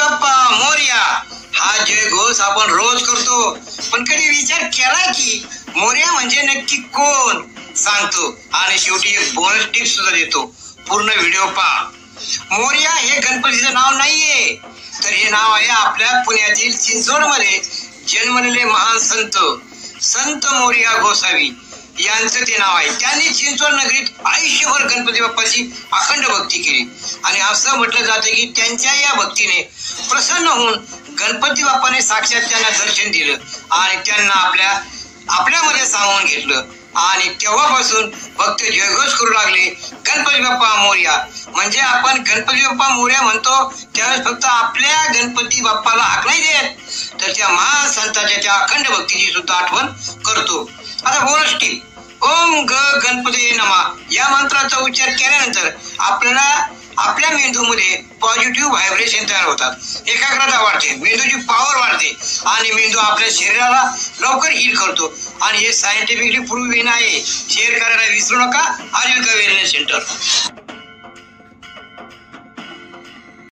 बाप्पा मोरया हा जयघोष आपण रोज करतो, पण कधी विचार केला की मोरया म्हणजे नक्की कोण सांगतो आणि शेवटी एक बोनस टिप सुद्धा देतो. पूर्ण व्हिडिओ पहा. मोरया हे गणपतीचं नाव नाहीये, तर हे नाव आहे आपल्या पुण्यातील चिंचवडमध्ये जन्मलेले महान संत मोरया गोसावी यांचं ते नाव आहे. त्यांनी चिंचवड नगरीत आयुष्यभर गणपती बाप्पाची अखंड भक्ती केली आणि असं म्हटलं जातं की त्यांच्या या भक्तीने प्रसन्न होऊन गणपती बाप्पाने साक्षात त्यांना दर्शन दिलं आणि त्यांना आपल्यामध्ये सामावून घेतलं आणि तेव्हापासून भक्त जयघोष करू लागले, गणपती बाप्पा मोरया. म्हणजे आपण गणपती बाप्पा मोरया म्हणतो त्यावेळेस फक्त आपल्या गणपती बाप्पाला हाक नाही देत, तर त्या महान संतांच्या त्या अखंड भक्तीची सुद्धा आठवण करतो. आता बोनस टिप. ओम ग गणपती नमा या मंत्राचा उच्चार केल्यानंतर आपल्या मेंदूमध्ये पॉझिटिव्ह व्हायब्रेशन तयार होतात, एकाग्रता वाढते, मेंदूची पॉवर वाढते आणि मेंदू आपल्या शरीराला लवकर हील करतो आणि हे सायंटिफिकली प्रूव्ह आहे. शेअर करायला विसरू नका. आजीविका वेलनेस सेंटर.